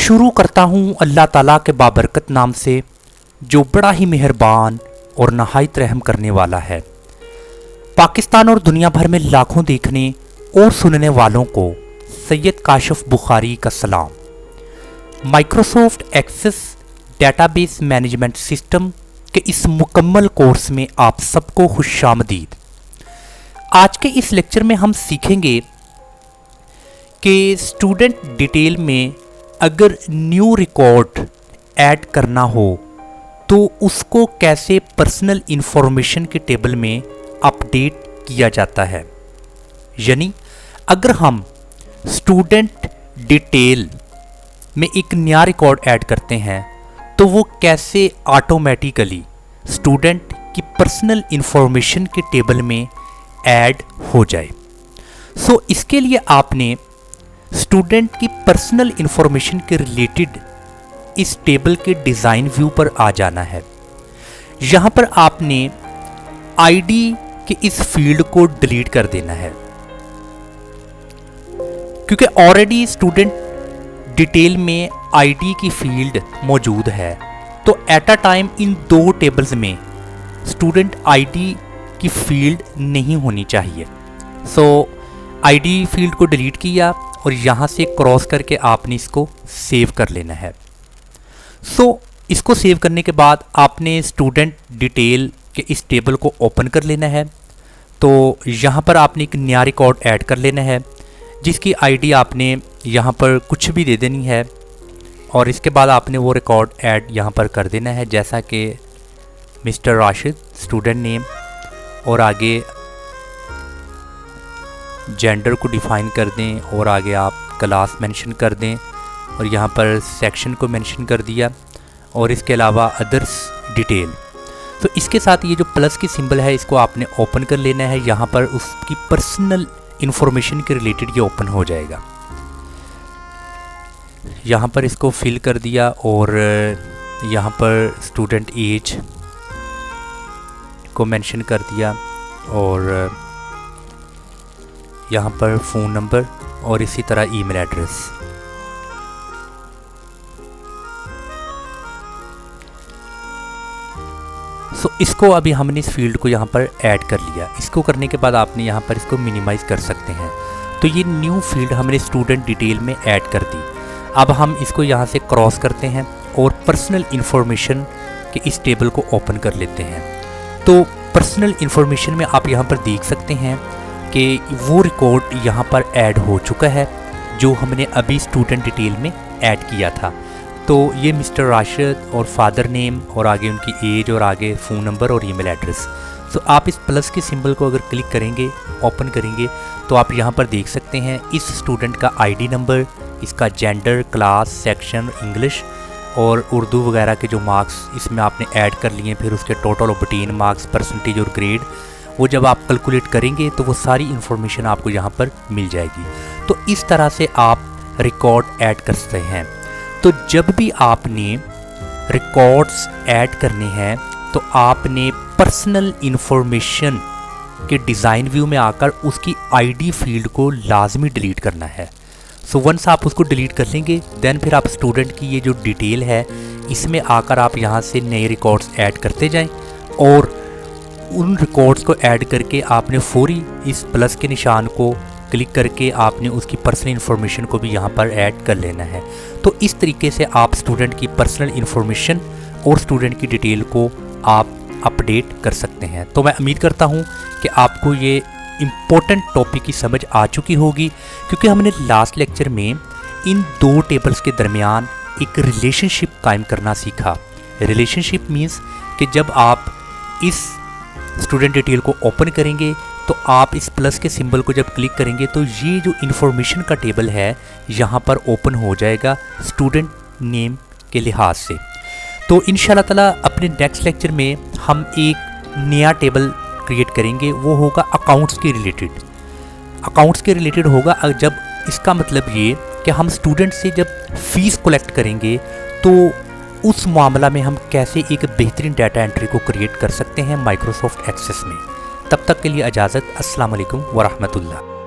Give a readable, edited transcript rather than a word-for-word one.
शुरू करता हूँ अल्लाह ताला के बाबरकत नाम से, जो बड़ा ही मेहरबान और नहायत रहम करने वाला है। पाकिस्तान और दुनिया भर में लाखों देखने और सुनने वालों को सैयद काशिफ बुखारी का सलाम। Microsoft Access database management system के इस मुकम्मल कोर्स में आप सबको खुशामदीद। आज के इस लेक्चर में हम सीखेंगे कि स्टूडेंट डिटेल में अगर न्यू रिकॉर्ड ऐड करना हो तो उसको कैसे पर्सनल इंफॉर्मेशन के टेबल में अपडेट किया जाता है। यानी अगर हम स्टूडेंट डिटेल में एक नया रिकॉर्ड ऐड करते हैं तो वो कैसे ऑटोमेटिकली स्टूडेंट की पर्सनल इंफॉर्मेशन के टेबल में ऐड हो जाए। इसके लिए आपने स्टूडेंट की पर्सनल इंफॉर्मेशन के रिलेटेड इस टेबल के डिज़ाइन व्यू पर आ जाना है। यहाँ पर आपने आईडी के इस फील्ड को डिलीट कर देना है, क्योंकि ऑलरेडी स्टूडेंट डिटेल में आईडी की फील्ड मौजूद है। तो एट अ टाइम इन दो टेबल्स में स्टूडेंट आईडी की फील्ड नहीं होनी चाहिए। आईडी फील्ड को डिलीट किया और यहाँ से क्रॉस करके आपने इसको सेव कर लेना है। इसको सेव करने के बाद आपने स्टूडेंट डिटेल के इस टेबल को ओपन कर लेना है। तो यहाँ पर आपने एक नया रिकॉर्ड ऐड कर लेना है जिसकी आईडी आपने यहाँ पर कुछ भी दे देनी है और इसके बाद आपने वो रिकॉर्ड ऐड यहाँ पर कर देना है, जैसा कि मिस्टर राशिद स्टूडेंट नेम, और आगे जेंडर को डिफ़ाइन कर दें और आगे आप क्लास मेंशन कर दें और यहाँ पर सेक्शन को मेंशन कर दिया और इसके अलावा अदर्स डिटेल। तो इसके साथ ये जो प्लस की सिंबल है इसको आपने ओपन कर लेना है। यहाँ पर उसकी पर्सनल इंफॉर्मेशन के रिलेटेड ये ओपन हो जाएगा। यहाँ पर इसको फिल कर दिया और यहाँ पर स्टूडेंट एज को मेंशन कर दिया और यहाँ पर फ़ोन नंबर और इसी तरह ईमेल एड्रेस। इसको अभी हमने इस फील्ड को यहाँ पर ऐड कर लिया। इसको करने के बाद आपने यहाँ पर इसको मिनिमाइज़ कर सकते हैं। तो ये न्यू फील्ड हमने स्टूडेंट डिटेल में ऐड कर दी। अब हम इसको यहाँ से क्रॉस करते हैं और पर्सनल इन्फॉर्मेशन के इस टेबल को ओपन कर लेते हैं। तो पर्सनल इन्फॉर्मेशन में आप यहाँ पर देख सकते हैं कि वो रिकॉर्ड यहाँ पर ऐड हो चुका है जो हमने अभी स्टूडेंट डिटेल में ऐड किया था। तो ये मिस्टर राशिद और फादर नेम और आगे उनकी एज और आगे फ़ोन नंबर और ईमेल एड्रेस। आप इस प्लस के सिंबल को अगर क्लिक करेंगे, ओपन करेंगे, तो आप यहाँ पर देख सकते हैं इस स्टूडेंट का आईडी नंबर, इसका जेंडर, क्लास, सेक्शन, इंग्लिश और उर्दू वगैरह के जो मार्क्स इसमें आपने ऐड कर लिए, फिर उसके टोटल ऑब्टेन मार्क्स, परसेंटेज और ग्रेड, वो जब आप कैलकुलेट करेंगे तो वो सारी इन्फॉर्मेशन आपको यहाँ पर मिल जाएगी। तो इस तरह से आप रिकॉर्ड ऐड कर सकते हैं। तो जब भी आपने रिकॉर्ड्स ऐड करने हैं तो आपने पर्सनल इन्फॉर्मेशन के डिज़ाइन व्यू में आकर उसकी आईडी फील्ड को लाजमी डिलीट करना है। वंस आप उसको डिलीट कर लेंगे देन फिर आप स्टूडेंट की ये जो डिटेल है इसमें आकर आप यहाँ से नए रिकॉर्ड्स ऐड करते जाएं और उन रिकॉर्ड्स को ऐड करके आपने फौरी इस प्लस के निशान को क्लिक करके आपने उसकी पर्सनल इन्फॉर्मेशन को भी यहाँ पर ऐड कर लेना है। तो इस तरीके से आप स्टूडेंट की पर्सनल इन्फॉर्मेशन और स्टूडेंट की डिटेल को आप अपडेट कर सकते हैं। तो मैं उम्मीद करता हूँ कि आपको ये इम्पोर्टेंट टॉपिक की समझ आ चुकी होगी, क्योंकि हमने लास्ट लेक्चर में इन दो टेबल्स के दरमियान एक रिलेशनशिप कायम करना सीखा। रिलेशनशिप मीन्स कि जब आप इस स्टूडेंट डिटेल को ओपन करेंगे तो आप इस प्लस के सिंबल को जब क्लिक करेंगे तो ये जो इन्फॉर्मेशन का टेबल है यहाँ पर ओपन हो जाएगा स्टूडेंट नेम के लिहाज से। तो इंशाल्लाह ताला अपने नेक्स्ट लेक्चर में हम एक नया टेबल क्रिएट करेंगे, वो होगा अकाउंट्स के रिलेटेड। अकाउंट्स के रिलेटेड होगा जब इसका मतलब ये कि हम स्टूडेंट से जब फ़ीस कलेक्ट करेंगे तो उस मामला में हम कैसे एक बेहतरीन डाटा एंट्री को क्रिएट कर सकते हैं माइक्रोसॉफ्ट एक्सेस में। तब तक के लिए इजाज़त। अस्सलाम वालेकुम व रहमतुल्लाह।